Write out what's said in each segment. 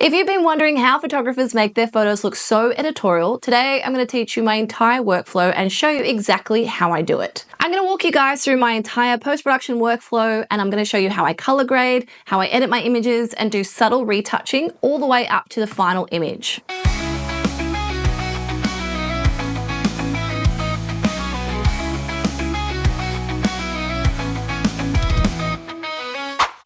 If you've been wondering how photographers make their photos look so editorial, today I'm going to teach you my entire workflow and show you exactly how I do it. I'm going to walk you guys through my entire post-production workflow, and I'm going to show you how I color grade, how I edit my images, and do subtle retouching all the way up to the final image.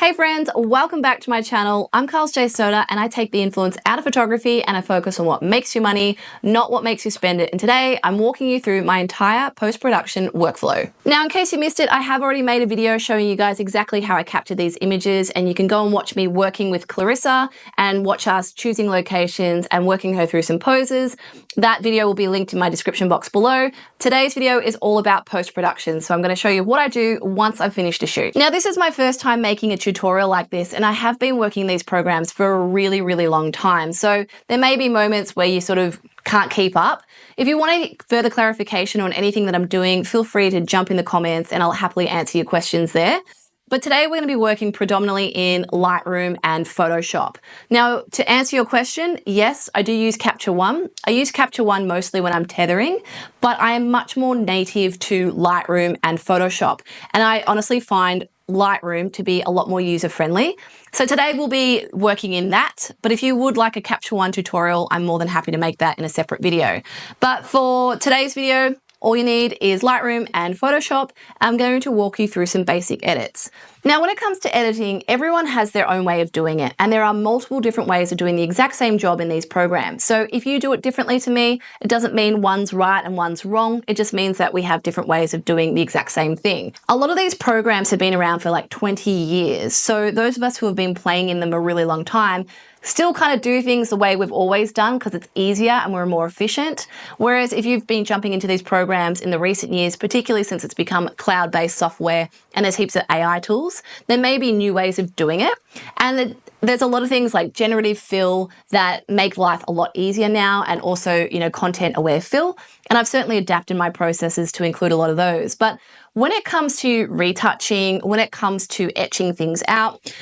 Hey friends, welcome back to my channel. I'm Claryssa and I take the influence out of photography and I focus on what makes you money, not what makes you spend it. And today I'm walking you through my entire post-production workflow. Now, in case you missed it, I have already made a video showing you guys exactly how I capture these images, and you can go and watch me working with Claryssa and watch us choosing locations and working her through some poses. That video will be linked in my description box below. Today's video is all about post-production, so I'm going to show you what I do once I've finished a shoot. Now, this is my first time making a tutorial like this, and I have been working these programs for a really long time, so there may be moments where you sort of can't keep up. If you want any further clarification on anything that I'm doing, feel free to jump in the comments and I'll happily answer your questions there. But today we're going to be working predominantly in Lightroom and Photoshop. Now, to answer your question, yes, I do use Capture One. I use Capture One mostly when I'm tethering, but I am much more native to Lightroom and Photoshop. And I honestly find Lightroom to be a lot more user-friendly. So today we'll be working in that, but if you would like a Capture One tutorial, I'm more than happy to make that in a separate video. But for today's video, all you need is Lightroom and Photoshop. I'm going to walk you through some basic edits. Now, when it comes to editing, everyone has their own way of doing it, and there are multiple different ways of doing the exact same job in these programs. So if you do it differently to me, it doesn't mean one's right and one's wrong. It just means that we have different ways of doing the exact same thing. A lot of these programs have been around for like 20 years. So those of us who have been playing in them a really long time still kind of do things the way we've always done because it's easier and we're more efficient. Whereas if you've been jumping into these programs in the recent years, particularly since it's become cloud-based software and there's heaps of AI tools, there may be new ways of doing it. And there's a lot of things like generative fill that make life a lot easier now, and also, content-aware fill. And I've certainly adapted my processes to include a lot of those. But when it comes to retouching, when it comes to etching things out,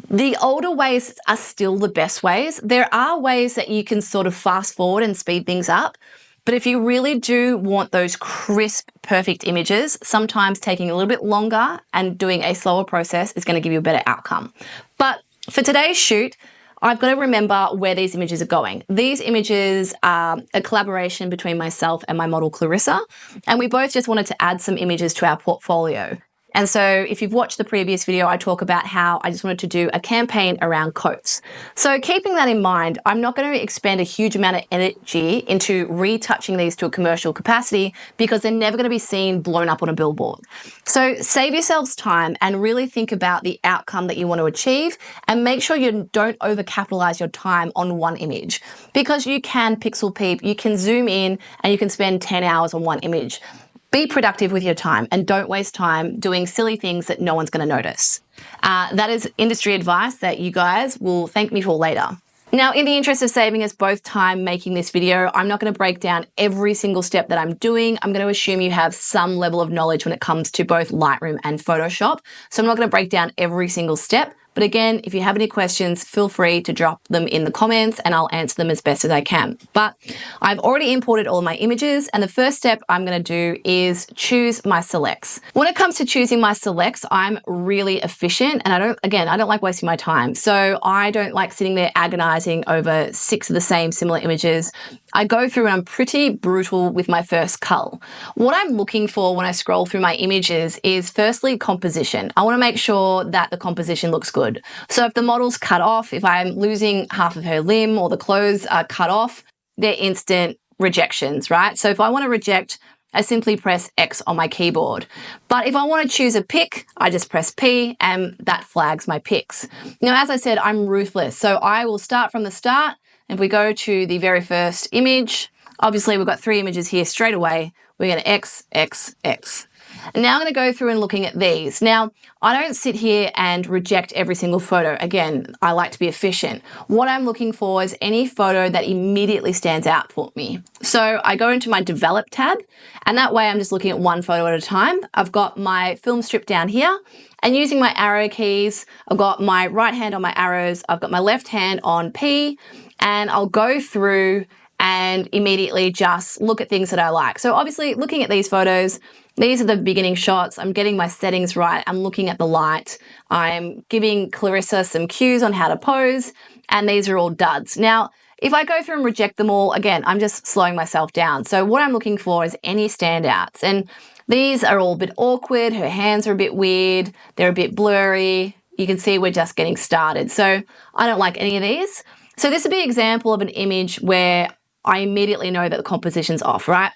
the older ways are still the best ways. There are ways that you can sort of fast forward and speed things up. But if you really do want those crisp, perfect images, sometimes taking a little bit longer and doing a slower process is going to give you a better outcome. But for today's shoot, I've got to remember where these images are going. These images are a collaboration between myself and my model Claryssa, and we both just wanted to add some images to our portfolio. And so if you've watched the previous video, I talk about how I just wanted to do a campaign around coats. So keeping that in mind, I'm not going to expend a huge amount of energy into retouching these to a commercial capacity because they're never going to be seen blown up on a billboard. So save yourselves time and really think about the outcome that you want to achieve, and make sure you don't overcapitalize your time on one image, because you can pixel peep, you can zoom in, and you can spend 10 hours on one image. Be productive with your time and don't waste time doing silly things that no one's going to notice. That is industry advice that you guys will thank me for later. Now, in the interest of saving us both time making this video, I'm not going to break down every single step that I'm doing. I'm going to assume you have some level of knowledge when it comes to both Lightroom and Photoshop. So I'm not going to break down every single step. But again, if you have any questions, feel free to drop them in the comments and I'll answer them as best as I can. But I've already imported all my images, and the first step I'm going to do is choose my selects. When it comes to choosing my selects, I'm really efficient, and I don't like wasting my time. So I don't like sitting there agonizing over 6 of the same similar images. I go through and I'm pretty brutal with my first cull. What I'm looking for when I scroll through my images is firstly composition. I want to make sure that the composition looks good. So if the model's cut off, if I'm losing half of her limb or the clothes are cut off, they're instant rejections, right? So if I want to reject, I simply press X on my keyboard. But if I want to choose a pick, I just press P and that flags my picks. Now, as I said, I'm ruthless. So I will start from the start. If we go to the very first image, obviously we've got 3 images here straight away. We're going to X, X, X. And now I'm going to go through and looking at these. Now, I don't sit here and reject every single photo. Again, I like to be efficient. What I'm looking for is any photo that immediately stands out for me. So I go into my Develop tab, and that way I'm just looking at one photo at a time. I've got my film strip down here, and using my arrow keys, I've got my right hand on my arrows, I've got my left hand on P, and I'll go through and immediately just look at things that I like. So obviously looking at these photos, these are the beginning shots. I'm getting my settings right. I'm looking at the light. I'm giving Claryssa some cues on how to pose, and these are all duds. Now, if I go through and reject them all, again, I'm just slowing myself down. So what I'm looking for is any standouts. And these are all a bit awkward. Her hands are a bit weird. They're a bit blurry. You can see we're just getting started. So I don't like any of these. So this would be an example of an image where I immediately know that the composition's off, right?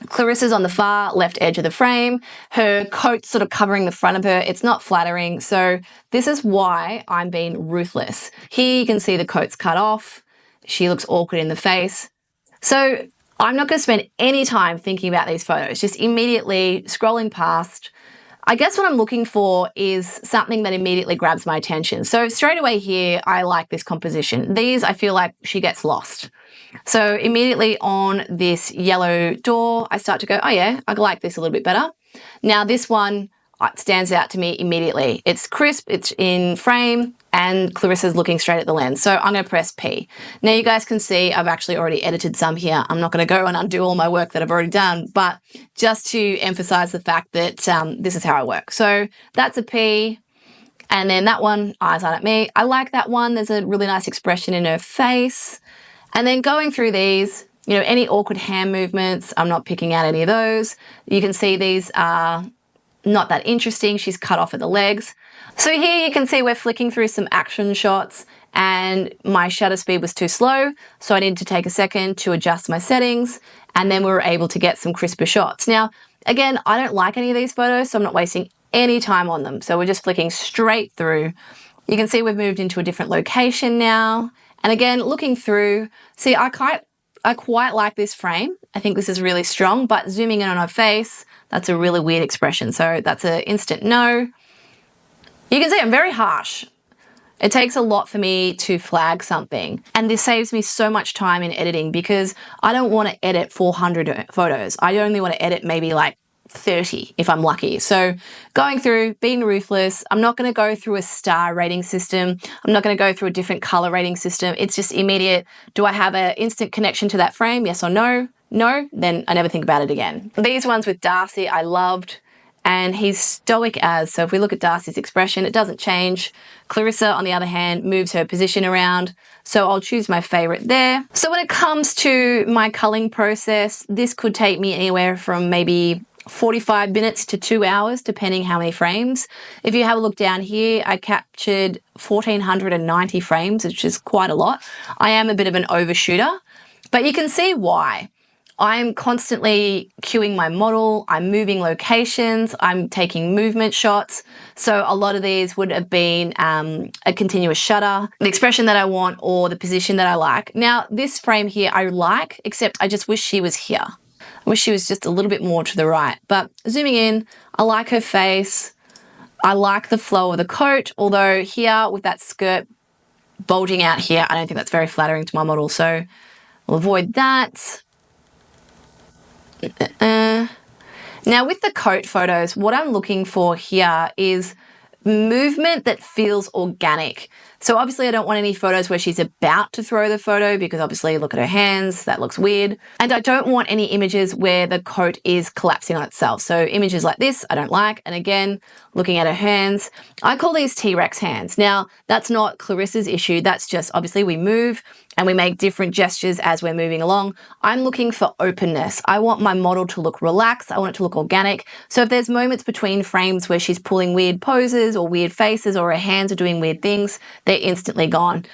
Claryssa's on the far left edge of the frame. Her coat's sort of covering the front of her. It's not flattering. So this is why I'm being ruthless. Here you can see the coat's cut off. She looks awkward in the face. So I'm not going to spend any time thinking about these photos, just immediately scrolling past. I guess what I'm looking for is something that immediately grabs my attention. So straight away here, I like this composition. These, I feel like she gets lost. So immediately on this yellow door, I start to go, oh yeah, I like this a little bit better. Now this one stands out to me immediately. It's crisp, it's in frame, and Claryssa's looking straight at the lens. So I'm going to press P. Now you guys can see I've actually already edited some here. I'm not going to go and undo all my work that I've already done, but just to emphasize the fact that this is how I work. So that's a P. And then that one, eyes on at me. I like that one. There's a really nice expression in her face. And then going through these, you know, any awkward hand movements, I'm not picking out any of those. You can see these are not that interesting. She's cut off at the legs. So here you can see we're flicking through some action shots, and my shutter speed was too slow. So I needed to take a second to adjust my settings, and then we were able to get some crisper shots. Now, again, I don't like any of these photos, so I'm not wasting any time on them. So we're just flicking straight through. You can see we've moved into a different location now. And again, looking through, see, I quite like this frame. I think this is really strong, but zooming in on her face, that's a really weird expression. So that's an instant no. You can see I'm very harsh. It takes a lot for me to flag something. And this saves me so much time in editing because I don't want to edit 400 photos. I only want to edit maybe like 30 if I'm lucky. So going through, being ruthless, I'm not going to go through a star rating system. I'm not going to go through a different color rating system. It's just immediate. Do I have an instant connection to that frame? Yes or no? No, then I never think about it again. These ones with Darcy, I loved. And he's stoic as, so if we look at Darcy's expression, it doesn't change. Claryssa, on the other hand, moves her position around. So I'll choose my favorite there. So when it comes to my culling process, this could take me anywhere from maybe 45 minutes to 2 hours, depending how many frames. If you have a look down here, I captured 1,490 frames, which is quite a lot. I am a bit of an overshooter, but you can see why. I'm constantly cueing my model, I'm moving locations, I'm taking movement shots. So a lot of these would have been a continuous shutter, the expression that I want or the position that I like. Now this frame here I like, except I just wish she was here. I wish she was just a little bit more to the right. But zooming in, I like her face. I like the flow of the coat, although here with that skirt bulging out here, I don't think that's very flattering to my model. So we'll avoid that. Now with the coat photos, what I'm looking for here is movement that feels organic. So obviously I don't want any photos where she's about to throw the photo because obviously look at her hands, that looks weird. And I don't want any images where the coat is collapsing on itself. So images like this, I don't like. And again, looking at her hands, I call these T-Rex hands. Now that's not Claryssa's issue. That's just obviously we move and we make different gestures as we're moving along. I'm looking for openness. I want my model to look relaxed. I want it to look organic. So if there's moments between frames where she's pulling weird poses or weird faces or her hands are doing weird things, they're instantly gone.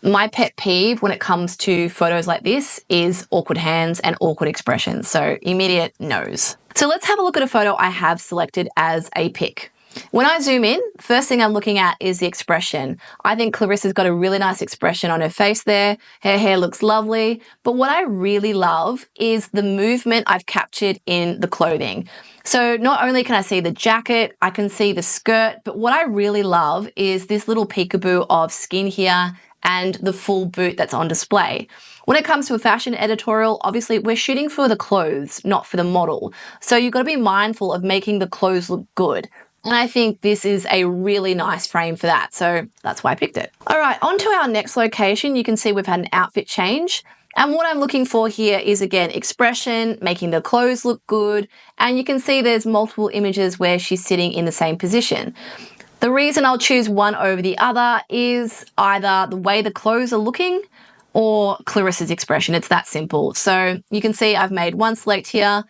My pet peeve when it comes to photos like this is awkward hands and awkward expressions. So immediate no's. So let's have a look at a photo I have selected as a pick. When I zoom in, first thing I'm looking at is the expression. I think Claryssa's got a really nice expression on her face there. Her hair looks lovely. But what I really love is the movement I've captured in the clothing. So not only can I see the jacket, I can see the skirt, but what I really love is this little peekaboo of skin here and the full boot that's on display. When it comes to a fashion editorial, obviously we're shooting for the clothes, not for the model. So you've got to be mindful of making the clothes look good. And I think this is a really nice frame for that. So that's why I picked it. All right, on to our next location. You can see we've had an outfit change. And what I'm looking for here is, again, expression, making the clothes look good. And you can see there's multiple images where she's sitting in the same position. The reason I'll choose one over the other is either the way the clothes are looking or Claryssa's expression. It's that simple. So you can see I've made one select here.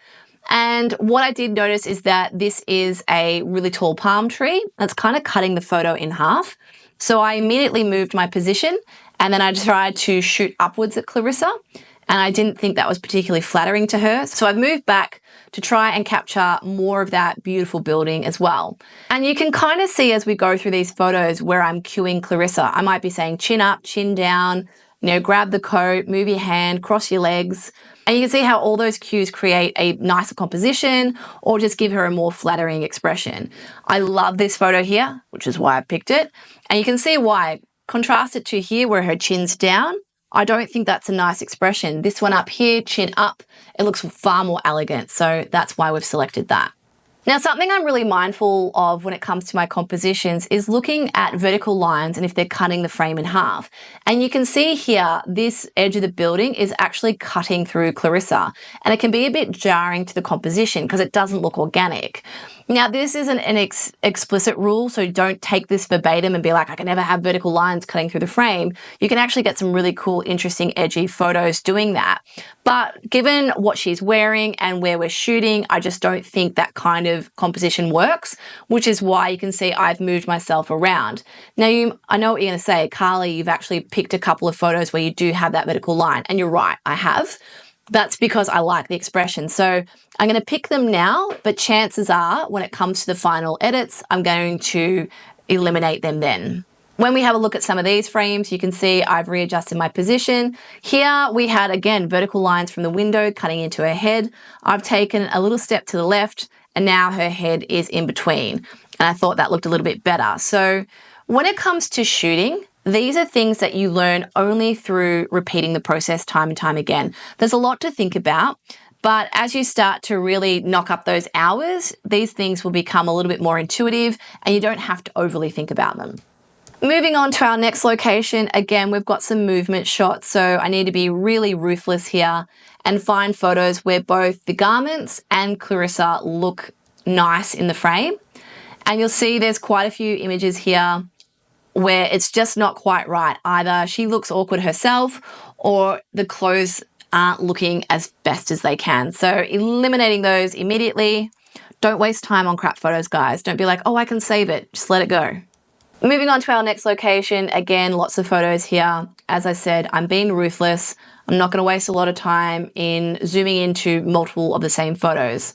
And what I did notice is that this is a really tall palm tree that's kind of cutting the photo in half. So I immediately moved my position and then I tried to shoot upwards at Claryssa, and I didn't think that was particularly flattering to her. So I've moved back to try and capture more of that beautiful building as well. And you can kind of see as we go through these photos where I'm cueing Claryssa. I might be saying chin up, chin down, grab the coat, move your hand, cross your legs. And you can see how all those cues create a nicer composition or just give her a more flattering expression. I love this photo here, which is why I picked it. And you can see why. Contrast it to here where her chin's down. I don't think that's a nice expression. This one up here, chin up, it looks far more elegant. So that's why we've selected that. Now, something I'm really mindful of when it comes to my compositions is looking at vertical lines and if they're cutting the frame in half. And you can see here, this edge of the building is actually cutting through Claryssa. And it can be a bit jarring to the composition because it doesn't look organic. Now, this isn't an explicit rule, so don't take this verbatim and be like, I can never have vertical lines cutting through the frame. You can actually get some really cool, interesting, edgy photos doing that. But given what she's wearing and where we're shooting, I just don't think that kind of composition works, which is why you can see I've moved myself around. Now, I know what you're going to say, Carly, you've actually picked a couple of photos where you do have that vertical line, and you're right, I have. That's because I like the expression. So I'm going to pick them now, but chances are when it comes to the final edits, I'm going to eliminate them then. When we have a look at some of these frames, you can see I've readjusted my position. Here we had, again, vertical lines from the window cutting into her head. I've taken a little step to the left and now her head is in between. And I thought that looked a little bit better. So when it comes to shooting, these are things that you learn only through repeating the process time and time again. There's a lot to think about, but as you start to really knock up those hours, these things will become a little bit more intuitive and you don't have to overly think about them. Moving on to our next location, again, we've got some movement shots, so I need to be really ruthless here and find photos where both the garments and Claryssa look nice in the frame. And you'll see there's quite a few images here where it's just not quite right. Either she looks awkward herself or the clothes aren't looking as best as they can. So eliminating those immediately. Don't waste time on crap photos, guys. Don't be like, oh, I can save it. Just let it go. Moving on to our next location. Again, lots of photos here. As I said, I'm being ruthless. I'm not going to waste a lot of time in zooming into multiple of the same photos.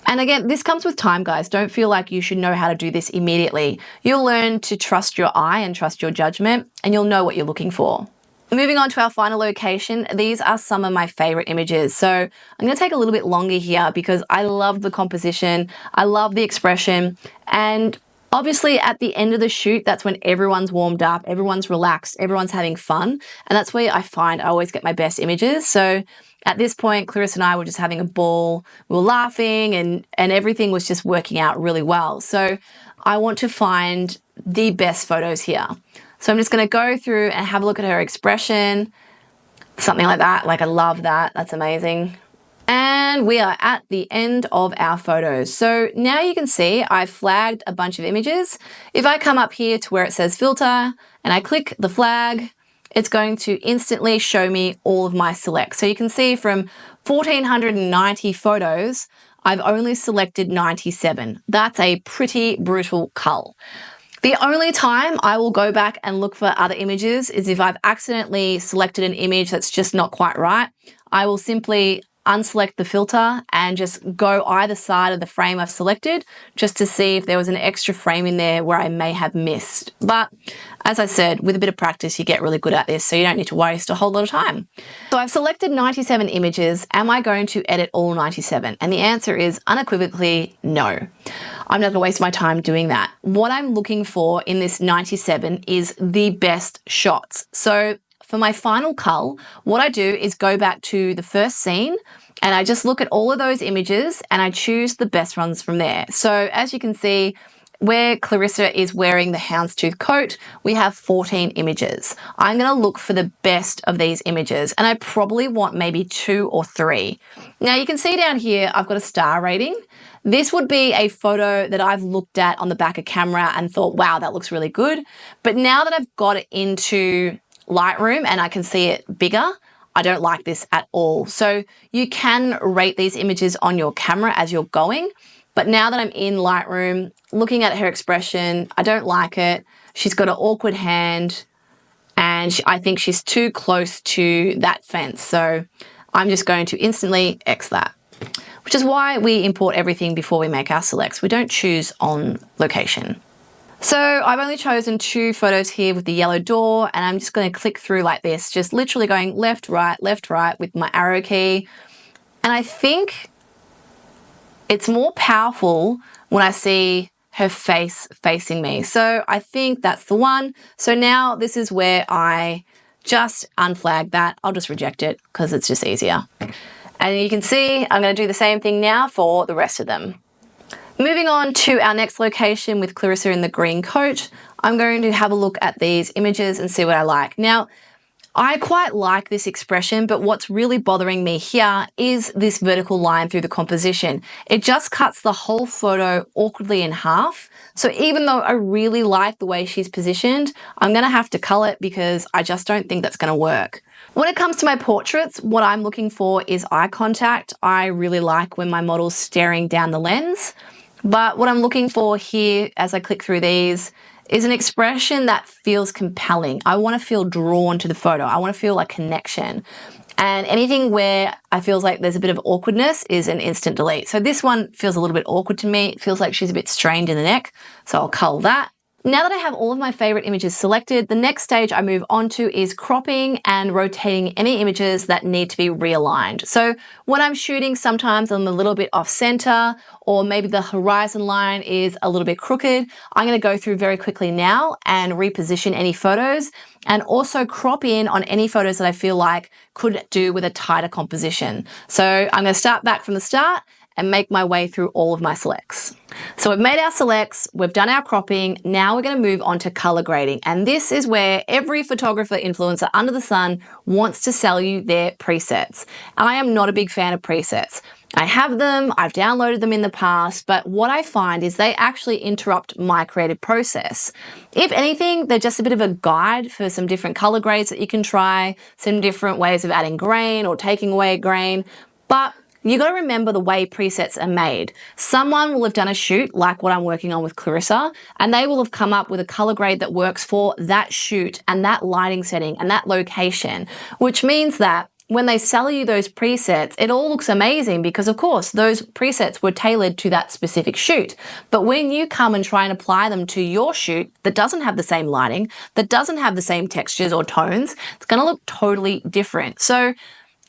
And again, this comes with time, guys. Don't feel like you should know how to do this immediately. You'll learn to trust your eye and trust your judgment, and you'll know what you're looking for. Moving on to our final location, these are some of my favorite images. So I'm going to take a little bit longer here because I love the composition, I love the expression, and obviously at the end of the shoot, that's when everyone's warmed up, everyone's relaxed, everyone's having fun, and that's where I find I always get my best images. So at this point, Claryssa and I were just having a ball. We were laughing and everything was just working out really well. So I want to find the best photos here. So I'm just going to go through and have a look at her expression, something like that. Like, I love that. That's amazing. And we are at the end of our photos. So now you can see I've flagged a bunch of images. If I come up here to where it says filter and I click the flag, it's going to instantly show me all of my selects. So you can see from 1,490 photos, I've only selected 97. That's a pretty brutal cull. The only time I will go back and look for other images is if I've accidentally selected an image that's just not quite right. I will simply unselect the filter and just go either side of the frame I've selected just to see if there was an extra frame in there where I may have missed. But as I said, with a bit of practice, you get really good at this, so you don't need to waste a whole lot of time. So I've selected 97 images. Am I going to edit all 97? And the answer is unequivocally no. I'm not going to waste my time doing that. What I'm looking for in this 97 is the best shots. So for my final cull, what I do is go back to the first scene and I just look at all of those images and I choose the best ones from there. So as you can see, where Claryssa is wearing the houndstooth coat, we have 14 images. I'm going to look for the best of these images, and I probably want maybe 2 or 3. Now you can see down here, I've got a star rating. This would be a photo that I've looked at on the back of camera and thought, wow, that looks really good. But now that I've got it into Lightroom and I can see it bigger, I don't like this at all. So you can rate these images on your camera as you're going, but now that I'm in Lightroom, looking at her expression, I don't like it. She's got an awkward hand and I think she's too close to that fence. So I'm just going to instantly X that, which is why we import everything before we make our selects. We don't choose on location. So I've only chosen 2 photos here with the yellow door, and I'm just going to click through like this, just literally going left, right with my arrow key. And I think it's more powerful when I see her face facing me. So I think that's the one. So now this is where I just unflag that. I'll just reject it because it's just easier. And you can see I'm going to do the same thing now for the rest of them. Moving on to our next location with Claryssa in the green coat, I'm going to have a look at these images and see what I like. Now, I quite like this expression, but what's really bothering me here is this vertical line through the composition. It just cuts the whole photo awkwardly in half. So even though I really like the way she's positioned, I'm going to have to cull it because I just don't think that's going to work. When it comes to my portraits, what I'm looking for is eye contact. I really like when my model's staring down the lens. But what I'm looking for here as I click through these is an expression that feels compelling. I want to feel drawn to the photo. I want to feel a connection. And anything where I feel like there's a bit of awkwardness is an instant delete. So this one feels a little bit awkward to me. It feels like she's a bit strained in the neck. So I'll cull that. Now that I have all of my favorite images selected, the next stage I move on to is cropping and rotating any images that need to be realigned. So when I'm shooting, sometimes I'm a little bit off center, or maybe the horizon line is a little bit crooked. I'm going to go through very quickly now and reposition any photos and also crop in on any photos that I feel like could do with a tighter composition. So I'm going to start back from the start and make my way through all of my selects. So we've made our selects, we've done our cropping, now we're going to move on to color grading. And this is where every photographer influencer under the sun wants to sell you their presets. I am not a big fan of presets. I have them, I've downloaded them in the past, but what I find is they actually interrupt my creative process. If anything, they're just a bit of a guide for some different color grades that you can try, some different ways of adding grain or taking away grain, but you got to remember the way presets are made. Someone will have done a shoot like what I'm working on with Claryssa, and they will have come up with a color grade that works for that shoot and that lighting setting and that location, which means that when they sell you those presets, it all looks amazing because, of course, those presets were tailored to that specific shoot. But when you come and try and apply them to your shoot that doesn't have the same lighting, that doesn't have the same textures or tones, it's going to look totally different. So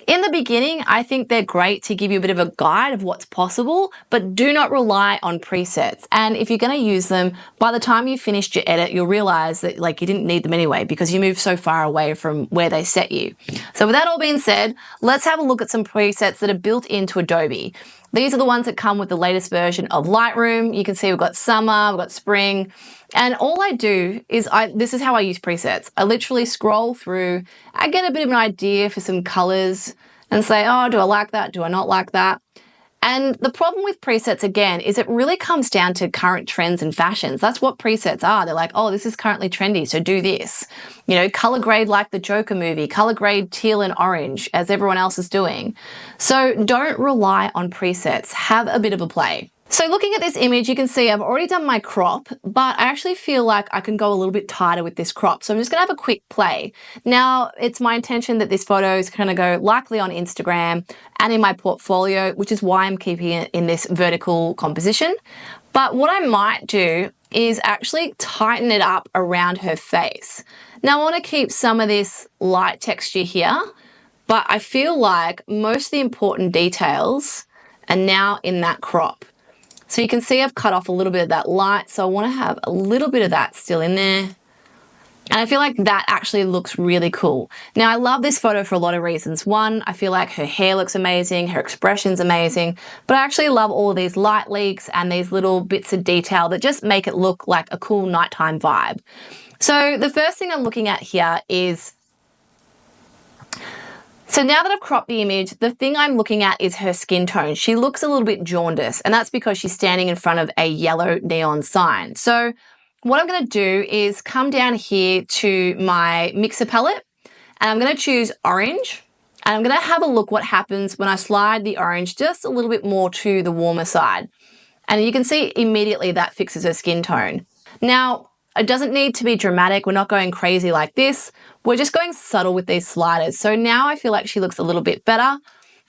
in the beginning, I think they're great to give you a bit of a guide of what's possible, but do not rely on presets. And if you're going to use them, by the time you've finished your edit, you'll realize that you didn't need them anyway because you moved so far away from where they set you. So with that all being said, let's have a look at some presets that are built into Adobe. These are the ones that come with the latest version of Lightroom. You can see we've got summer, we've got spring. And all I do is, this is how I use presets. I literally scroll through, I get a bit of an idea for some colors and say, oh, do I like that? Do I not like that? And the problem with presets, again, is it really comes down to current trends and fashions. That's what presets are. They're like, oh, this is currently trendy, so do this. You know, color grade like the Joker movie, color grade teal and orange, as everyone else is doing. So don't rely on presets. Have a bit of a play. So looking at this image, you can see I've already done my crop, but I actually feel like I can go a little bit tighter with this crop. So I'm just gonna have a quick play. Now, it's my intention that this photo is gonna go likely on Instagram and in my portfolio, which is why I'm keeping it in this vertical composition. But what I might do is actually tighten it up around her face. Now, I wanna keep some of this light texture here, but I feel like most of the important details are now in that crop. So you can see I've cut off a little bit of that light, so I want to have a little bit of that still in there. And I feel like that actually looks really cool. Now, I love this photo for a lot of reasons. One, I feel like her hair looks amazing, her expression's amazing, but I actually love all of these light leaks and these little bits of detail that just make it look like a cool nighttime vibe. So the first thing I'm looking at here is, so now that I've cropped the image, the thing I'm looking at is her skin tone. She looks a little bit jaundiced, and that's because she's standing in front of a yellow neon sign. So what I'm gonna do is come down here to my mixer palette, and I'm gonna choose orange, and I'm gonna have a look what happens when I slide the orange just a little bit more to the warmer side. And you can see immediately that fixes her skin tone. Now, it doesn't need to be dramatic. We're not going crazy like this. We're just going subtle with these sliders. So now I feel like she looks a little bit better,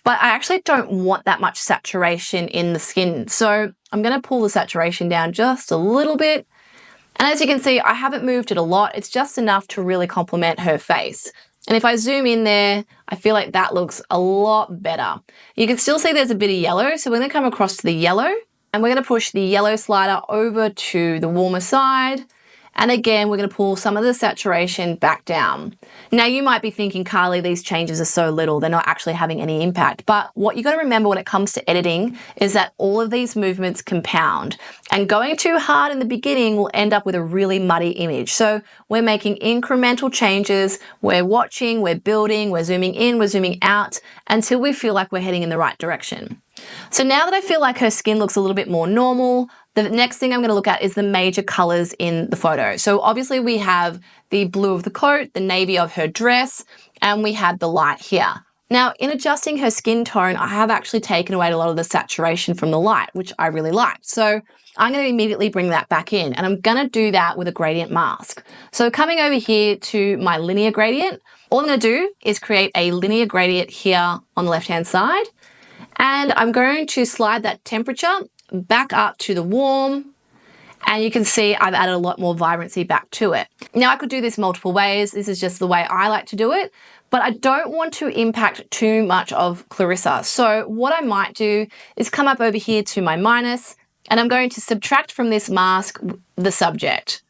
but I actually don't want that much saturation in the skin. So I'm gonna pull the saturation down just a little bit. And as you can see, I haven't moved it a lot. It's just enough to really complement her face. And if I zoom in there, I feel like that looks a lot better. You can still see there's a bit of yellow. So we're gonna come across to the yellow, and we're gonna push the yellow slider over to the warmer side. And again, we're gonna pull some of the saturation back down. Now you might be thinking, Carly, these changes are so little, they're not actually having any impact. But what you gotta remember when it comes to editing is that all of these movements compound. And going too hard in the beginning will end up with a really muddy image. So we're making incremental changes, we're watching, we're building, we're zooming in, we're zooming out until we feel like we're heading in the right direction. So now that I feel like her skin looks a little bit more normal, the next thing I'm going to look at is the major colors in the photo. So obviously we have the blue of the coat, the navy of her dress, and we have the light here. Now, in adjusting her skin tone, I have actually taken away a lot of the saturation from the light, which I really liked. So I'm going to immediately bring that back in, and I'm going to do that with a gradient mask. So coming over here to my linear gradient, all I'm going to do is create a linear gradient here on the left-hand side, and I'm going to slide that temperature back up to the warm, and you can see I've added a lot more vibrancy back to it. Now I could do this multiple ways. This is just the way I like to do it, but I don't want to impact too much of Claryssa. So what I might do is come up over here to my minus, and I'm going to subtract from this mask the subject.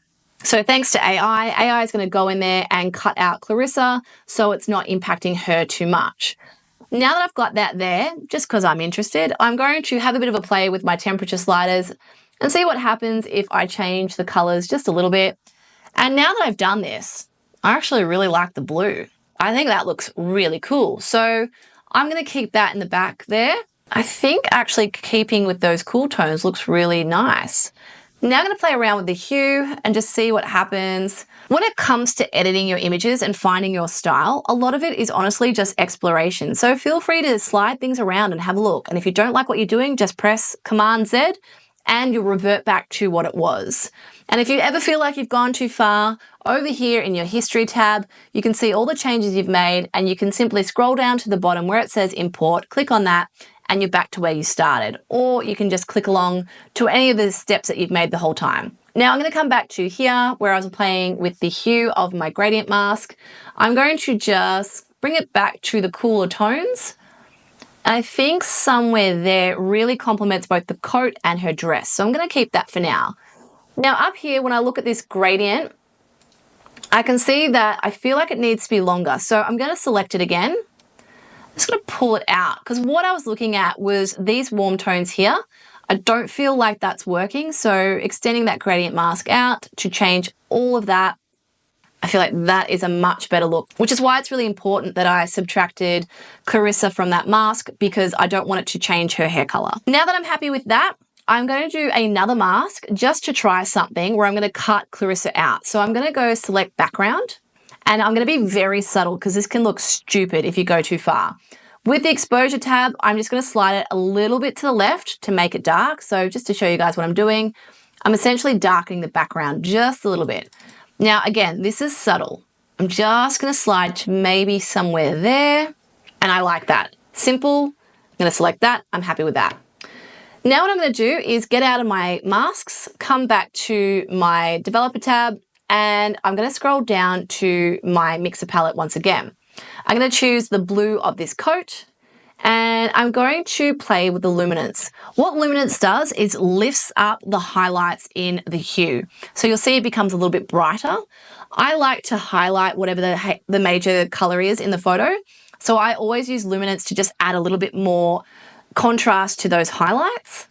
So thanks to AI is going to go in there and cut out Claryssa so it's not impacting her too much. Now that I've got that there, just because I'm interested, I'm going to have a bit of a play with my temperature sliders and see what happens if I change the colors just a little bit. And now that I've done this, I actually really like the blue. I think that looks really cool. So I'm going to keep that in the back there. I think actually keeping with those cool tones looks really nice. Now I'm going to play around with the hue and just see what happens. When it comes to editing your images and finding your style, a lot of it is honestly just exploration. So feel free to slide things around and have a look. And if you don't like what you're doing, just press Command Z and you'll revert back to what it was. And if you ever feel like you've gone too far, over here in your history tab, you can see all the changes you've made, and you can simply scroll down to the bottom where it says import, click on that, and you're back to where you started. Or you can just click along to any of the steps that you've made the whole time. Now I'm going to come back to here where I was playing with the hue of my gradient mask. I'm going to just bring it back to the cooler tones. And I think somewhere there really complements both the coat and her dress. So I'm going to keep that for now. Now up here, when I look at this gradient, I can see that I feel like it needs to be longer. So I'm going to select it again. I'm just going to pull it out because what I was looking at was these warm tones here. I don't feel like that's working. So extending that gradient mask out to change all of that, I feel like that is a much better look, which is why it's really important that I subtracted Claryssa from that mask because I don't want it to change her hair color. Now that I'm happy with that, I'm going to do another mask just to try something where I'm going to cut Claryssa out. So I'm going to go select background, and I'm going to be very subtle because this can look stupid if you go too far. With the exposure tab, I'm just going to slide it a little bit to the left to make it dark. So just to show you guys what I'm doing, I'm essentially darkening the background just a little bit. Now, again, this is subtle. I'm just going to slide to maybe somewhere there, and I like that. Simple. I'm going to select that. I'm happy with that. Now what I'm going to do is get out of my masks, come back to my developer tab, and I'm going to scroll down to my mixer palette once again. I'm going to choose the blue of this coat, and I'm going to play with the luminance. What luminance does is lifts up the highlights in the hue. So you'll see it becomes a little bit brighter. I like to highlight whatever the major color is in the photo. So I always use luminance to just add a little bit more contrast to those highlights.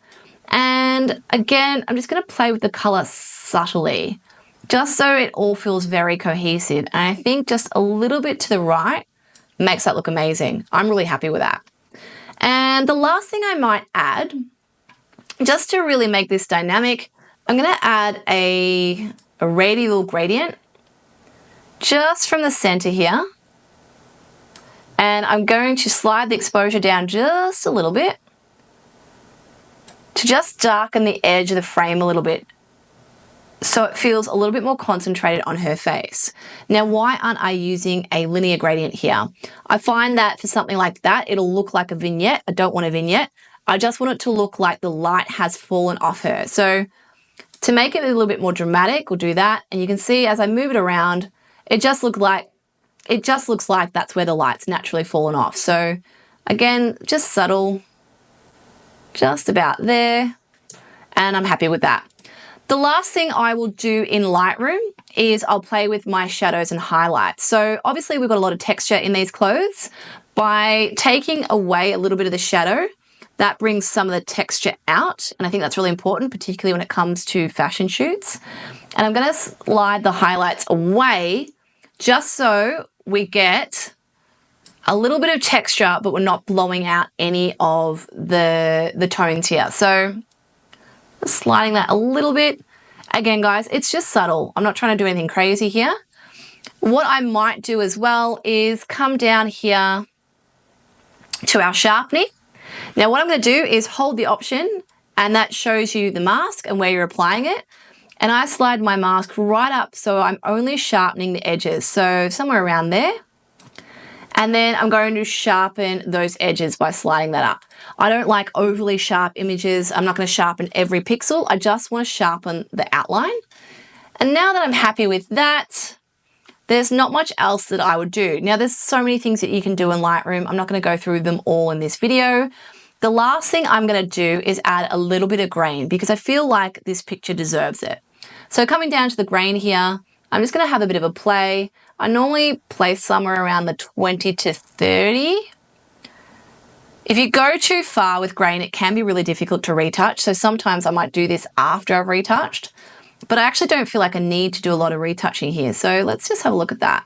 And again, I'm just going to play with the color subtly, just so it all feels very cohesive. And I think just a little bit to the right makes that look amazing. I'm really happy with that. And the last thing I might add, just to really make this dynamic, I'm going to add a radial gradient just from the center here. And I'm going to slide the exposure down just a little bit to just darken the edge of the frame a little bit, so it feels a little bit more concentrated on her face. Now, why aren't I using a linear gradient here? I find that for something like that, it'll look like a vignette. I don't want a vignette. I just want it to look like the light has fallen off her. So to make it a little bit more dramatic, we'll do that. And you can see as I move it around, it just looks like that's where the light's naturally fallen off. So again, just subtle, just about there. And I'm happy with that. The last thing I will do in Lightroom is I'll play with my shadows and highlights. So obviously we've got a lot of texture in these clothes. By taking away a little bit of the shadow, that brings some of the texture out. And I think that's really important, particularly when it comes to fashion shoots. And I'm going to slide the highlights away just so we get a little bit of texture, but we're not blowing out any of the tones here. So sliding that a little bit. Again, guys, it's just subtle. I'm not trying to do anything crazy here. What I might do as well is come down here to our sharpening. Now, what I'm going to do is hold the option, and that shows you the mask and where you're applying it. And I slide my mask right up, so I'm only sharpening the edges. So somewhere around there. And then I'm going to sharpen those edges by sliding that up. I don't like overly sharp images. I'm not going to sharpen every pixel. I just want to sharpen the outline. And now that I'm happy with that, there's not much else that I would do. Now, there's so many things that you can do in Lightroom. I'm not going to go through them all in this video. The last thing I'm going to do is add a little bit of grain because I feel like this picture deserves it. So coming down to the grain here, I'm just going to have a bit of a play. I normally place somewhere around the 20 to 30. If you go too far with grain, it can be really difficult to retouch. So sometimes I might do this after I've retouched, but I actually don't feel like I need to do a lot of retouching here. So let's just have a look at that.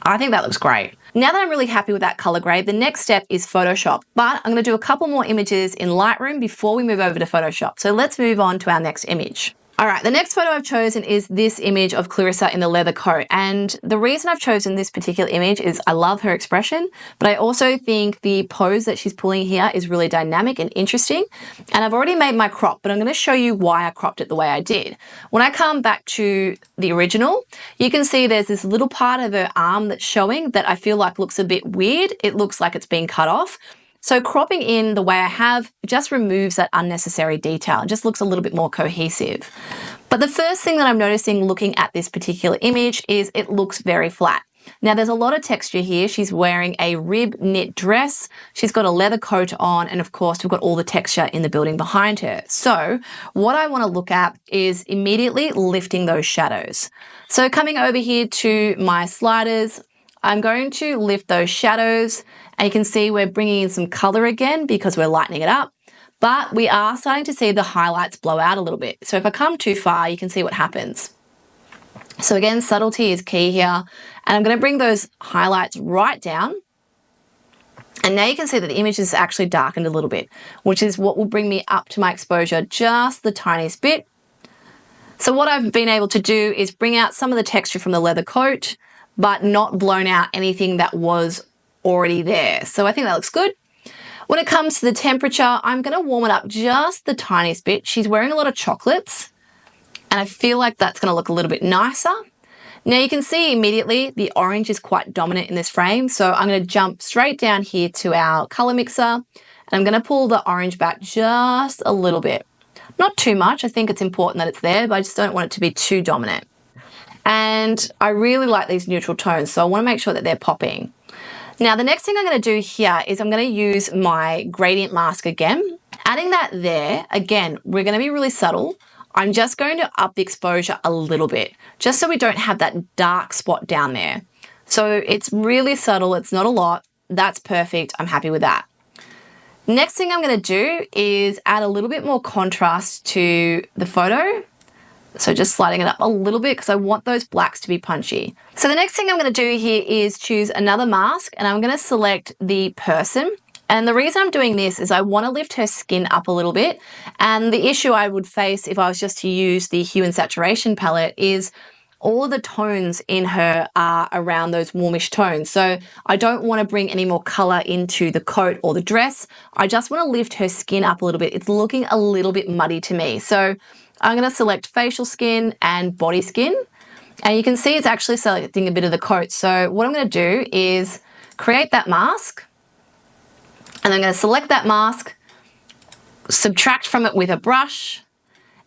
I think that looks great. Now that I'm really happy with that color grade, the next step is Photoshop, but I'm going to do a couple more images in Lightroom before we move over to Photoshop. So let's move on to our next image. All right, the next photo I've chosen is this image of Claryssa in the leather coat. And the reason I've chosen this particular image is I love her expression, but I also think the pose that she's pulling here is really dynamic and interesting. And I've already made my crop, but I'm going to show you why I cropped it the way I did. When I come back to the original, you can see there's this little part of her arm that's showing that I feel like looks a bit weird. It looks like it's being cut off. So cropping in the way I have just removes that unnecessary detail. It just looks a little bit more cohesive. But the first thing that I'm noticing looking at this particular image is it looks very flat. Now there's a lot of texture here. She's wearing a rib knit dress. She's got a leather coat on, and of course we've got all the texture in the building behind her. So what I want to look at is immediately lifting those shadows. So coming over here to my sliders, I'm going to lift those shadows, and you can see we're bringing in some color again because we're lightening it up, but we are starting to see the highlights blow out a little bit. So if I come too far, you can see what happens. So again, subtlety is key here, and I'm going to bring those highlights right down. And now you can see that the image is actually darkened a little bit, which is what will bring me up to my exposure just the tiniest bit. So what I've been able to do is bring out some of the texture from the leather coat, but not blown out anything that was already there. So I think that looks good. When it comes to the temperature, I'm going to warm it up just the tiniest bit. She's wearing a lot of chocolates, and I feel like that's going to look a little bit nicer. Now you can see immediately the orange is quite dominant in this frame, so I'm going to jump straight down here to our color mixer, and I'm going to pull the orange back just a little bit. Not too much. I think it's important that it's there, but I just don't want it to be too dominant. And I really like these neutral tones, so I want to make sure that they're popping. Now, the next thing I'm going to do here is I'm going to use my gradient mask again. Adding that there, again, we're going to be really subtle. I'm just going to up the exposure a little bit, just so we don't have that dark spot down there. So it's really subtle, it's not a lot. That's perfect, I'm happy with that. Next thing I'm going to do is add a little bit more contrast to the photo. So just sliding it up a little bit because I want those blacks to be punchy. So the next thing I'm going to do here is choose another mask, and I'm going to select the person. And the reason I'm doing this is I want to lift her skin up a little bit. And the issue I would face if I was just to use the hue and saturation palette is all of the tones in her are around those warmish tones. So I don't want to bring any more color into the coat or the dress. I just want to lift her skin up a little bit. It's looking a little bit muddy to me. So I'm going to select facial skin and body skin. And you can see it's actually selecting a bit of the coat. So what I'm going to do is create that mask. And I'm going to select that mask, subtract from it with a brush.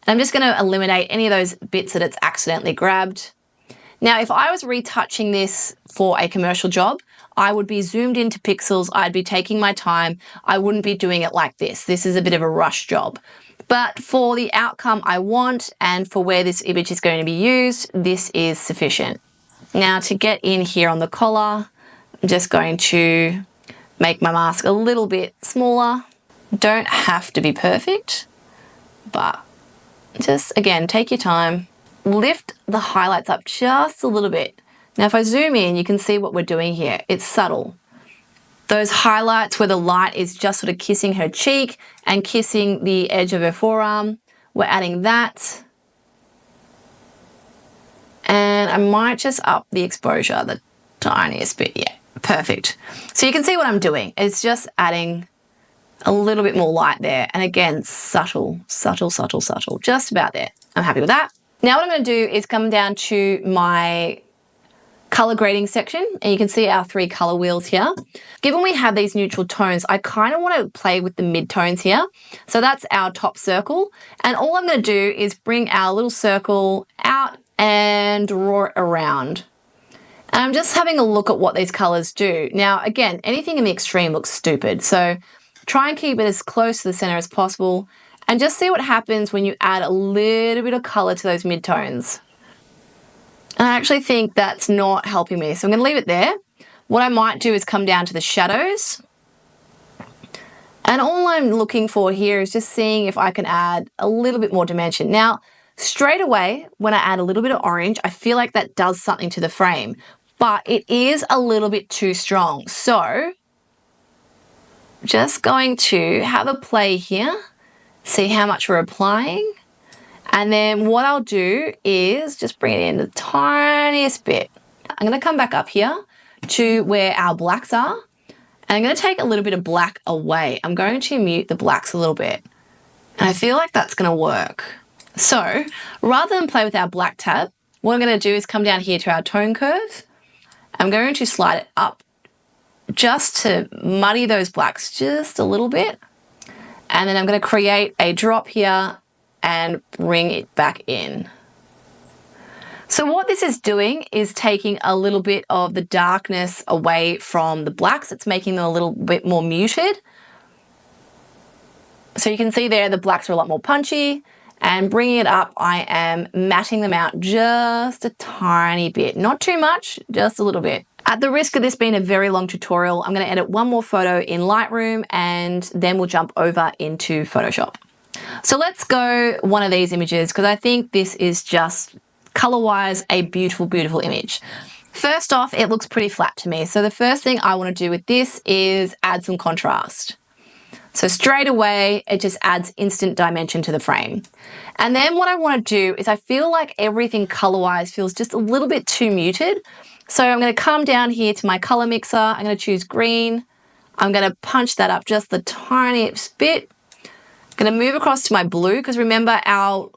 And I'm just going to eliminate any of those bits that it's accidentally grabbed. Now, if I was retouching this for a commercial job, I would be zoomed into pixels. I'd be taking my time. I wouldn't be doing it like this. This is a bit of a rush job. But for the outcome I want and for where this image is going to be used, this is sufficient. Now to get in here on the collar, I'm just going to make my mask a little bit smaller. Don't have to be perfect, but just again, take your time. Lift the highlights up just a little bit. Now if I zoom in, you can see what we're doing here. It's subtle. Those highlights where the light is just sort of kissing her cheek and kissing the edge of her forearm, we're adding that. And I might just up the exposure the tiniest bit. Yeah, perfect. So you can see what I'm doing. It's just adding a little bit more light there. And again, subtle, subtle, subtle, subtle, just about there. I'm happy with that. Now what I'm going to do is come down to my color grading section, and you can see our 3 color wheels here. Given we have these neutral tones, I kind of want to play with the mid-tones here. So that's our top circle. And all I'm going to do is bring our little circle out and draw it around. And I'm just having a look at what these colors do. Now, again, anything in the extreme looks stupid. So try and keep it as close to the center as possible and just see what happens when you add a little bit of color to those mid-tones. And I actually think that's not helping me, so I'm going to leave it there. What I might do is come down to the shadows. And all I'm looking for here is just seeing if I can add a little bit more dimension. Now, straight away, when I add a little bit of orange, I feel like that does something to the frame, but it is a little bit too strong. So, just going to have a play here, see how much we're applying. And then what I'll do is just bring it in the tiniest bit. I'm going to come back up here to where our blacks are. And I'm going to take a little bit of black away. I'm going to mute the blacks a little bit. And I feel like that's going to work. So rather than play with our black tab, what I'm going to do is come down here to our tone curve. I'm going to slide it up just to muddy those blacks just a little bit. And then I'm going to create a drop here and bring it back in. So what this is doing is taking a little bit of the darkness away from the blacks. It's making them a little bit more muted. So you can see there the blacks are a lot more punchy, and bringing it up, I am matting them out just a tiny bit. Not too much, just a little bit. At the risk of this being a very long tutorial, I'm going to edit one more photo in Lightroom and then we'll jump over into Photoshop. So let's go one of these images because I think this is just color-wise a beautiful, beautiful image. First off, it looks pretty flat to me. So the first thing I want to do with this is add some contrast. So straight away, it just adds instant dimension to the frame. And then what I want to do is I feel like everything color-wise feels just a little bit too muted. So I'm going to come down here to my color mixer. I'm going to choose green. I'm going to punch that up just the tiniest bit. I'm going to move across to my blue because remember our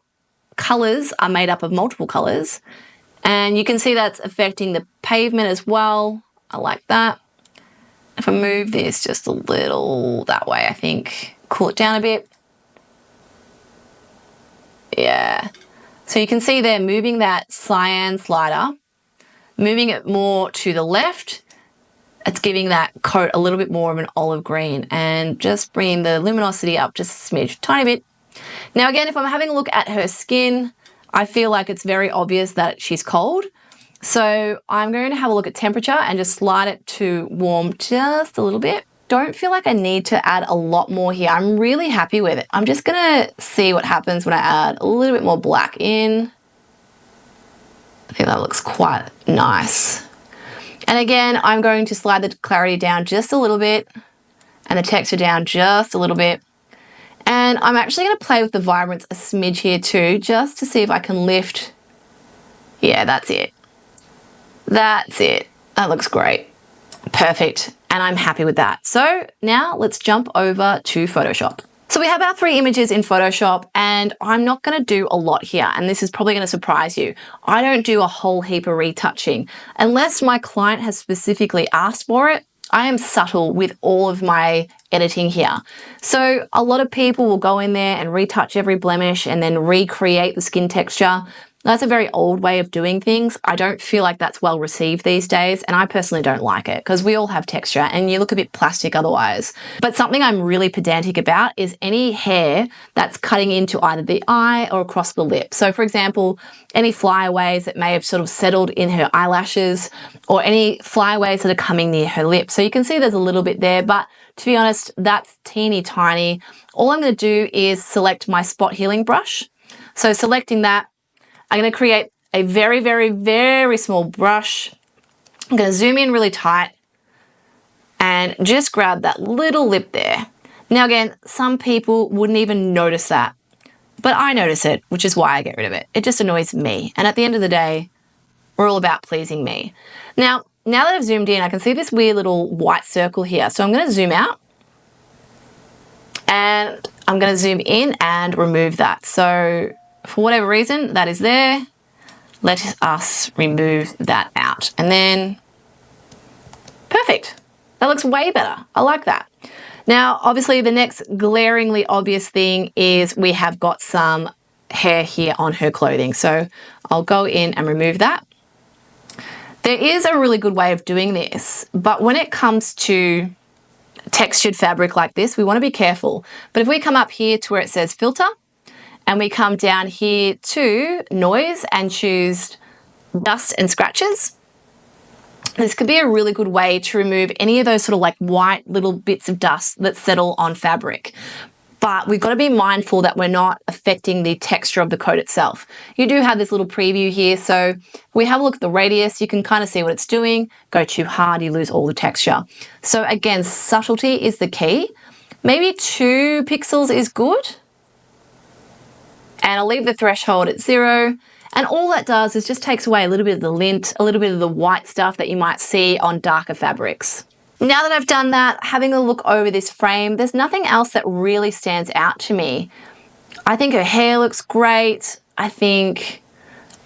colors are made up of multiple colors. And you can see that's affecting the pavement as well. I like that. If I move this just a little that way, I think, cool it down a bit. Yeah. So you can see there moving that cyan slider, moving it more to the left. It's giving that coat a little bit more of an olive green and just bringing the luminosity up just a smidge, tiny bit. Now again, if I'm having a look at her skin, I feel like it's very obvious that she's cold. So I'm going to have a look at temperature and just slide it to warm just a little bit. Don't feel like I need to add a lot more here. I'm really happy with it. I'm just gonna see what happens when I add a little bit more black in. I think that looks quite nice. And again, I'm going to slide the clarity down just a little bit and the texture down just a little bit. And I'm actually gonna play with the vibrance a smidge here too, just to see if I can lift. Yeah, that's it. That's it. That looks great. Perfect. And I'm happy with that. So now let's jump over to Photoshop. So we have our 3 images in Photoshop and I'm not going to do a lot here. And this is probably going to surprise you. I don't do a whole heap of retouching unless my client has specifically asked for it. I am subtle with all of my editing here. So a lot of people will go in there and retouch every blemish and then recreate the skin texture. That's a very old way of doing things. I don't feel like that's well received these days, and I personally don't like it because we all have texture and you look a bit plastic otherwise. But something I'm really pedantic about is any hair that's cutting into either the eye or across the lip. So for example, any flyaways that may have sort of settled in her eyelashes or any flyaways that are coming near her lip. So you can see there's a little bit there, but to be honest, that's teeny tiny. All I'm going to do is select my spot healing brush. So selecting that, I'm going to create a very, very, very small brush. I'm going to zoom in really tight and just grab that little lip there. Now again, some people wouldn't even notice that, but I notice it, which is why I get rid of it. It just annoys me. And at the end of the day, we're all about pleasing me. Now that I've zoomed in, I can see this weird little white circle here. So I'm going to zoom out and I'm going to zoom in and remove that. So for whatever reason that is there, let us remove that out. And then, perfect. That looks way better. I like that. Now, obviously the next glaringly obvious thing is we have got some hair here on her clothing. So I'll go in and remove that. There is a really good way of doing this, but when it comes to textured fabric like this, we want to be careful. But if we come up here to where it says filter, and we come down here to noise and choose dust and scratches. This could be a really good way to remove any of those sort of like white little bits of dust that settle on fabric. But we've got to be mindful that we're not affecting the texture of the coat itself. You do have this little preview here. So if we have a look at the radius, you can kind of see what it's doing. Go too hard, you lose all the texture. So again, subtlety is the key. Maybe 2 pixels is good. And I'll leave the threshold at 0. And all that does is just takes away a little bit of the lint, a little bit of the white stuff that you might see on darker fabrics. Now that I've done that, having a look over this frame, there's nothing else that really stands out to me. I think her hair looks great. I think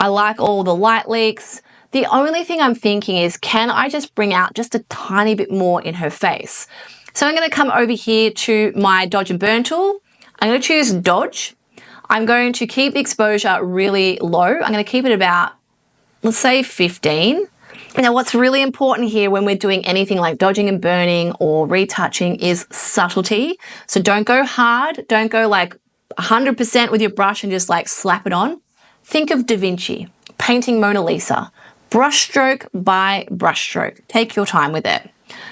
I like all the light leaks. The only thing I'm thinking is, can I just bring out just a tiny bit more in her face? So I'm going to come over here to my dodge and burn tool. I'm going to choose dodge. I'm going to keep the exposure really low. I'm going to keep it about, let's say 15. Now what's really important here when we're doing anything like dodging and burning or retouching is subtlety. So don't go hard. Don't go like 100% with your brush and just like slap it on. Think of Da Vinci, painting Mona Lisa, brush stroke by brush stroke. Take your time with it.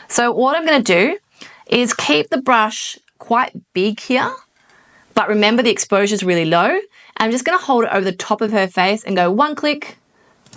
So what I'm going to do is keep the brush quite big here. But remember the exposure is really low. I'm just going to hold it over the top of her face and go 1 click,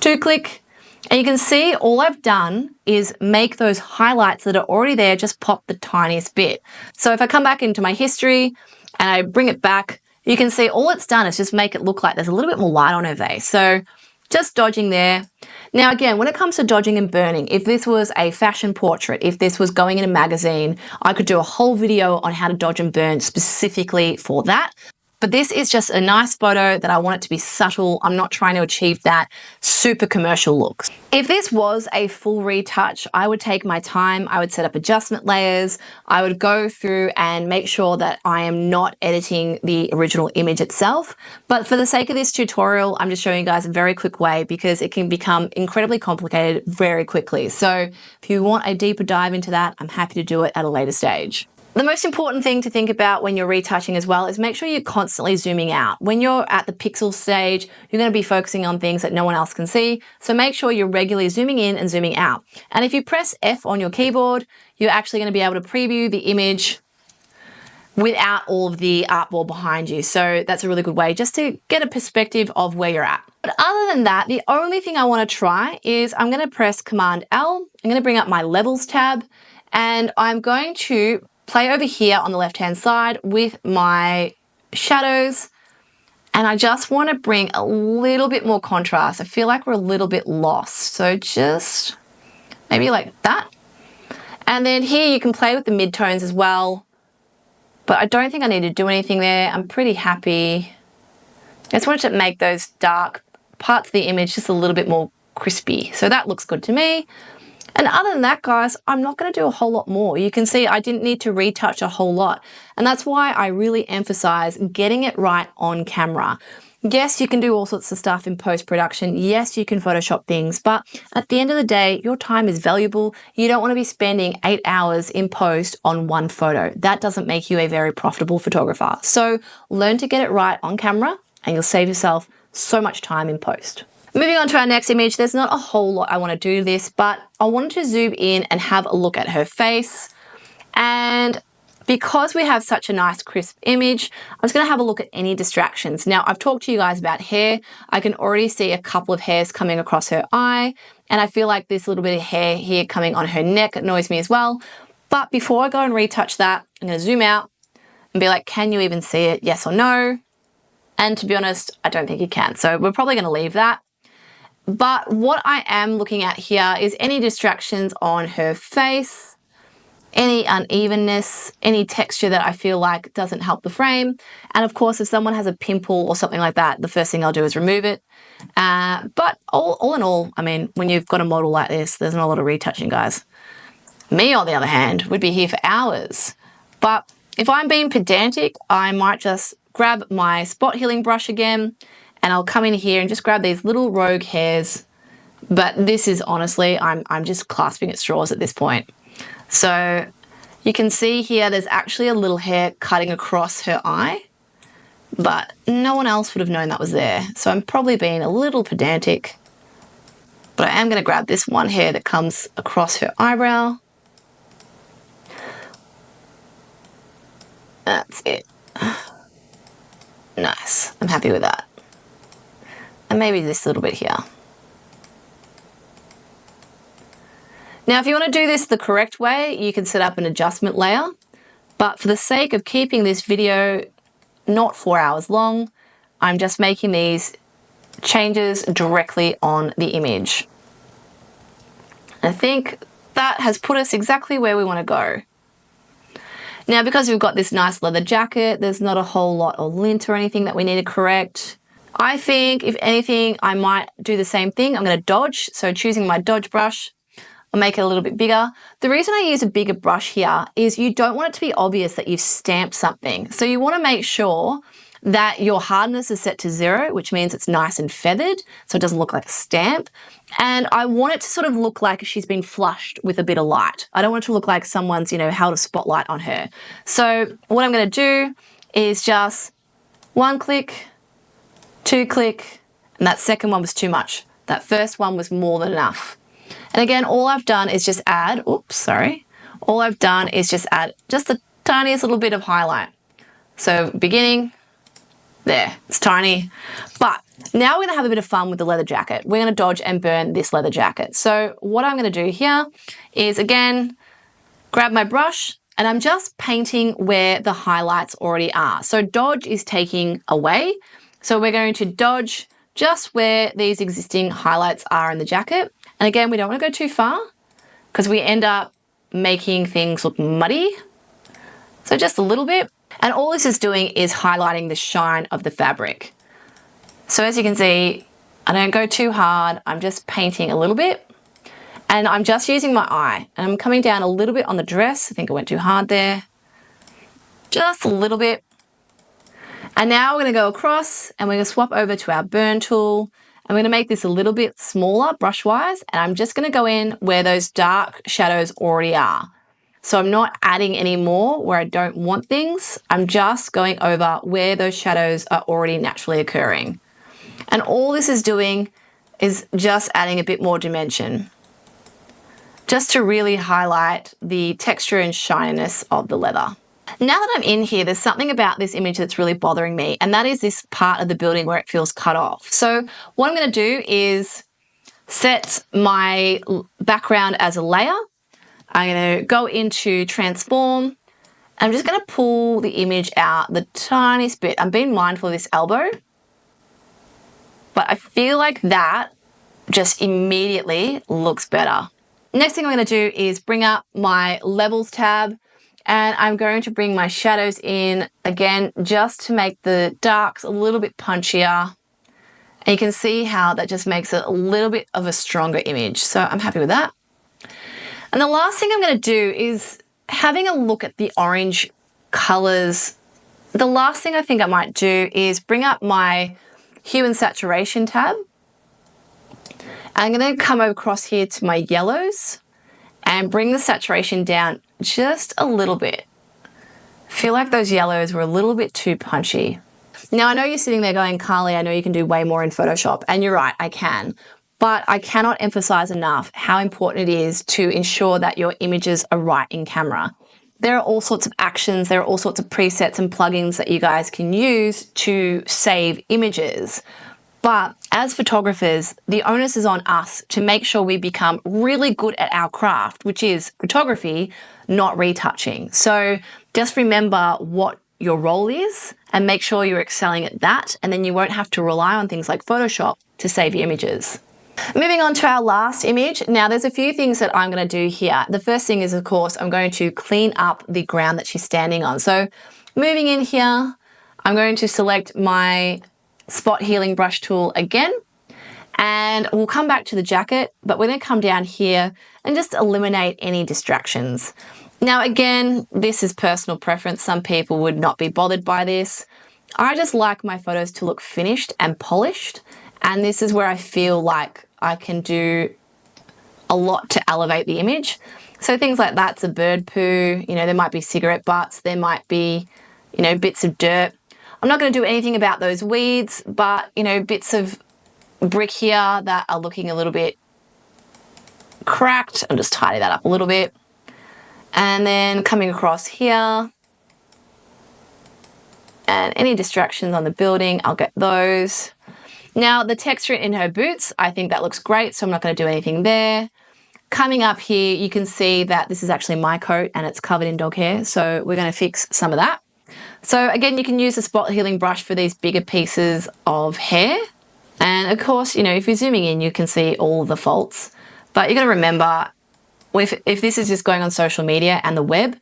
2 click. And you can see all I've done is make those highlights that are already there just pop the tiniest bit. So if I come back into my history and I bring it back, you can see all it's done is just make it look like there's a little bit more light on her face. So Just dodging there. Now again, when it comes to dodging and burning, if this was a fashion portrait, if this was going in a magazine, I could do a whole video on how to dodge and burn specifically for that. But this is just a nice photo that I want it to be subtle. I'm not trying to achieve that super commercial look. If this was a full retouch, I would take my time. I would set up adjustment layers. I would go through and make sure that I am not editing the original image itself. But for the sake of this tutorial, I'm just showing you guys a very quick way because it can become incredibly complicated very quickly. So if you want a deeper dive into that, I'm happy to do it at a later stage. The most important thing to think about when you're retouching as well is make sure you're constantly zooming out. When you're at the pixel stage, you're going to be focusing on things that no one else can see. So make sure you're regularly zooming in and zooming out. And if you press F on your keyboard, you're actually going to be able to preview the image without all of the artboard behind you. So that's a really good way just to get a perspective of where you're at. But other than that, the only thing I want to try is I'm going to press Command L. I'm going to bring up my Levels tab and I'm going to play over here on the left-hand side with my shadows. And I just want to bring a little bit more contrast. I feel like we're a little bit lost. So just maybe like that. And then here you can play with the midtones as well. But I don't think I need to do anything there. I'm pretty happy. I just wanted to make those dark parts of the image just a little bit more crispy. So that looks good to me. And other than that, guys, I'm not going to do a whole lot more. You can see I didn't need to retouch a whole lot. And that's why I really emphasize getting it right on camera. Yes, you can do all sorts of stuff in post-production. Yes, you can Photoshop things. But at the end of the day, your time is valuable. You don't want to be spending 8 hours in post on one photo. That doesn't make you a very profitable photographer. So learn to get it right on camera and you'll save yourself so much time in post. Moving on to our next image, there's not a whole lot I want to do this, but I wanted to zoom in and have a look at her face. And because we have such a nice crisp image, I'm just going to have a look at any distractions. Now, I've talked to you guys about hair. I can already see a couple of hairs coming across her eye, and I feel like this little bit of hair here coming on her neck annoys me as well. But before I go and retouch that, I'm going to zoom out and be like, can you even see it? Yes or no? And to be honest, I don't think you can. So we're probably going to leave that. But what I am looking at here is any distractions on her face, any unevenness, any texture that I feel like doesn't help the frame. And of course, if someone has a pimple or something like that, the first thing I'll do is remove it. But all in all, I mean, when you've got a model like this, there's not a lot of retouching, guys. Me, on the other hand, would be here for hours. But if I'm being pedantic, I might just grab my spot healing brush again, and I'll come in here and just grab these little rogue hairs. But this is honestly, I'm just clasping at straws at this point. So you can see here, there's actually a little hair cutting across her eye, but no one else would have known that was there. So I'm probably being a little pedantic, but I am going to grab this one hair that comes across her eyebrow. That's it. Nice. I'm happy with that. And maybe this little bit here. Now, if you want to do this the correct way, you can set up an adjustment layer. But for the sake of keeping this video not 4 hours long, I'm just making these changes directly on the image. I think that has put us exactly where we want to go. Now, because we've got this nice leather jacket, there's not a whole lot of lint or anything that we need to correct. I think, if anything, I might do the same thing. I'm going to dodge. So choosing my dodge brush, I'll make it a little bit bigger. The reason I use a bigger brush here is you don't want it to be obvious that you've stamped something. So you want to make sure that your hardness is set to 0, which means it's nice and feathered, so it doesn't look like a stamp. And I want it to sort of look like she's been flushed with a bit of light. I don't want it to look like someone's, held a spotlight on her. So what I'm going to do is just 1 click, 2 click, and that second one was too much. That first one was more than enough. And again, all I've done is just add, all I've done is just add just the tiniest little bit of highlight. So beginning, there, it's tiny. But now we're gonna have a bit of fun with the leather jacket. We're gonna dodge and burn this leather jacket. So what I'm gonna do here is, again, grab my brush and I'm just painting where the highlights already are. So dodge is taking away. So we're going to dodge just where these existing highlights are in the jacket. And again, we don't want to go too far because we end up making things look muddy. So just a little bit. And all this is doing is highlighting the shine of the fabric. So as you can see, I don't go too hard. I'm just painting a little bit. And I'm just using my eye. And I'm coming down a little bit on the dress. I think I went too hard there. Just a little bit. And now we're going to go across and we're going to swap over to our burn tool. I'm going to make this a little bit smaller brush-wise. And I'm just going to go in where those dark shadows already are. So I'm not adding any more where I don't want things. I'm just going over where those shadows are already naturally occurring. And all this is doing is just adding a bit more dimension, just to really highlight the texture and shininess of the leather. Now that I'm in here, there's something about this image that's really bothering me, and that is this part of the building where it feels cut off. So what I'm going to do is set my background as a layer. I'm going to go into transform. I'm just going to pull the image out the tiniest bit. I'm being mindful of this elbow, but I feel like that just immediately looks better. Next thing I'm going to do is bring up my levels tab, and I'm going to bring my shadows in again just to make the darks a little bit punchier. And you can see how that just makes it a little bit of a stronger image. So I'm happy with that. And the last thing I'm going to do is having a look at the orange colors. The last thing I think I might do is bring up my hue and saturation tab. I'm going to come across here to my yellows and bring the saturation down just a little bit. I feel like those yellows were a little bit too punchy. Now, I know you're sitting there going, Carly, I know you can do way more in Photoshop, and you're right, I can. But I cannot emphasize enough how important it is to ensure that your images are right in camera. There are all sorts of actions, there are all sorts of presets and plugins that you guys can use to save images. But as photographers, the onus is on us to make sure we become really good at our craft, which is photography, not retouching. So just remember what your role is and make sure you're excelling at that, and then you won't have to rely on things like Photoshop to save your images. Moving on to our last image. Now there's a few things that I'm going to do here. The first thing is, of course, I'm going to clean up the ground that she's standing on. So moving in here, I'm going to select my spot healing brush tool again, and we'll come back to the jacket, but we're going to come down here and just eliminate any distractions. Now again, this is personal preference. Some people would not be bothered by this. I just like my photos to look finished and polished, and this is where I feel like I can do a lot to elevate the image. So things like that's a bird poo, there might be cigarette butts, there might be, bits of dirt. I'm not going to do anything about those weeds, but, bits of brick here that are looking a little bit cracked. I'll just tidy that up a little bit. And then coming across here, and any distractions on the building, I'll get those. Now the texture in her boots, I think that looks great, so I'm not going to do anything there. Coming up here, you can see that this is actually my coat and it's covered in dog hair, so we're going to fix some of that. So again, you can use a spot healing brush for these bigger pieces of hair. And of course, if you're zooming in, you can see all the faults. But you're going to remember, if this is just going on social media and the web,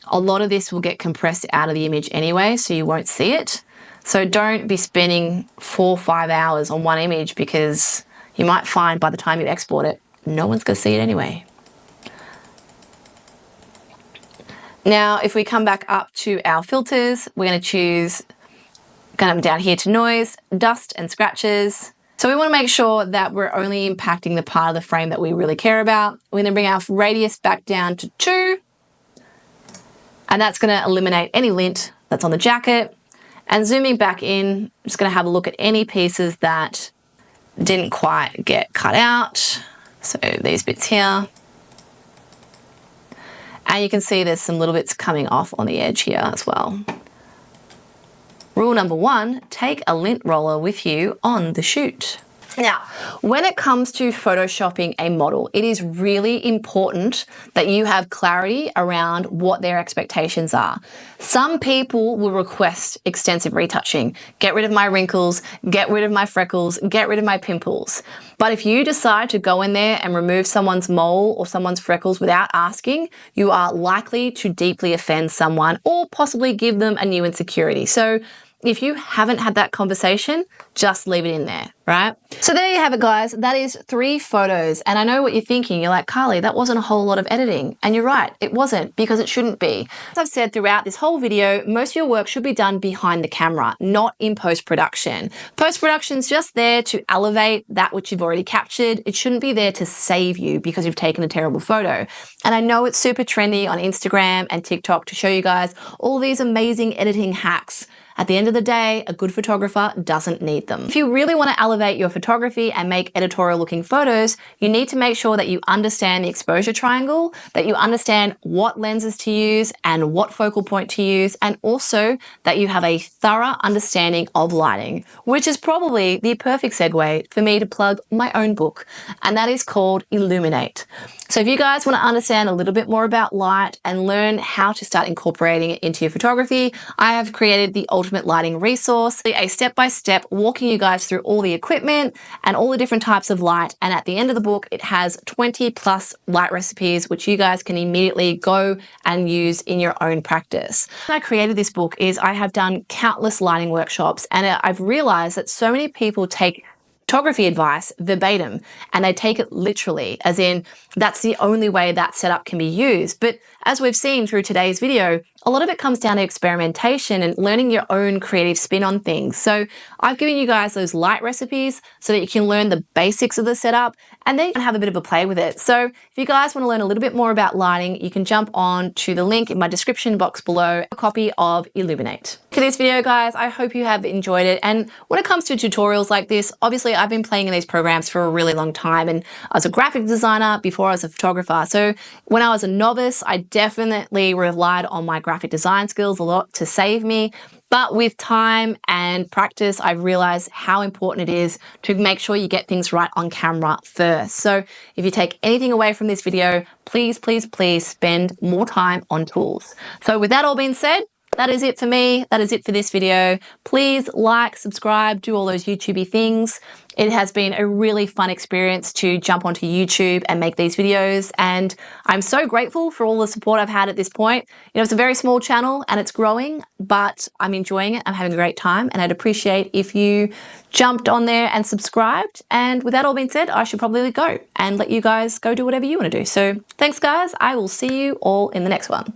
a lot of this will get compressed out of the image anyway, so you won't see it. So don't be spending 4 or 5 hours on one image, because you might find by the time you export it, no one's going to see it anyway. Now, if we come back up to our filters, we're going to choose, come down here to noise, dust and scratches. So we want to make sure that we're only impacting the part of the frame that we really care about. We're going to bring our radius back down to 2. And that's going to eliminate any lint that's on the jacket. And zooming back in, I'm just going to have a look at any pieces that didn't quite get cut out. So these bits here. And you can see there's some little bits coming off on the edge here as well. Rule number 1, take a lint roller with you on the shoot. Now, when it comes to photoshopping a model, it is really important that you have clarity around what their expectations are. Some people will request extensive retouching. Get rid of my wrinkles, get rid of my freckles, get rid of my pimples. But if you decide to go in there and remove someone's mole or someone's freckles without asking, you are likely to deeply offend someone or possibly give them a new insecurity. So if you haven't had that conversation, just leave it in there, right? So there you have it, guys. That is 3 photos. And I know what you're thinking. You're like, Carly, that wasn't a whole lot of editing. And you're right, it wasn't, because it shouldn't be. As I've said throughout this whole video, most of your work should be done behind the camera, not in post-production. Post-production is just there to elevate that which you've already captured. It shouldn't be there to save you because you've taken a terrible photo. And I know it's super trendy on Instagram and TikTok to show you guys all these amazing editing hacks. At the end of the day, a good photographer doesn't need them. If you really want to elevate your photography and make editorial looking photos, you need to make sure that you understand the exposure triangle, that you understand what lenses to use and what focal point to use, and also that you have a thorough understanding of lighting, which is probably the perfect segue for me to plug my own book, and that is called Illuminate. So if you guys want to understand a little bit more about light and learn how to start incorporating it into your photography, I have created the Ultimate Lighting Resource, a step-by-step walking you guys through all the equipment and all the different types of light. And at the end of the book, it has 20 plus light recipes, which you guys can immediately go and use in your own practice. When I created this book is I have done countless lighting workshops, and I've realized that so many people take photography advice verbatim and they take it literally, as in that's the only way that setup can be used. But as we've seen through today's video, a lot of it comes down to experimentation and learning your own creative spin on things. So I've given you guys those light recipes so that you can learn the basics of the setup and then you can have a bit of a play with it. So if you guys want to learn a little bit more about lighting, you can jump on to the link in my description box below, a copy of Illuminate. For this video, guys, I hope you have enjoyed it. And when it comes to tutorials like this, obviously I've been playing in these programs for a really long time, and I was a graphic designer before I was a photographer. So when I was a novice, I definitely relied on my graphic design skills a lot to save me. But with time and practice, I've realized how important it is to make sure you get things right on camera first. So if you take anything away from this video, please, please, please spend more time on tools. So with that all being said, that is it for me. That is it for this video. Please like, subscribe, do all those YouTubey things. It has been a really fun experience to jump onto YouTube and make these videos. And I'm so grateful for all the support I've had at this point. You know, it's a very small channel and it's growing, but I'm enjoying it. I'm having a great time, and I'd appreciate if you jumped on there and subscribed. And with that all being said, I should probably go and let you guys go do whatever you want to do. So thanks, guys. I will see you all in the next one.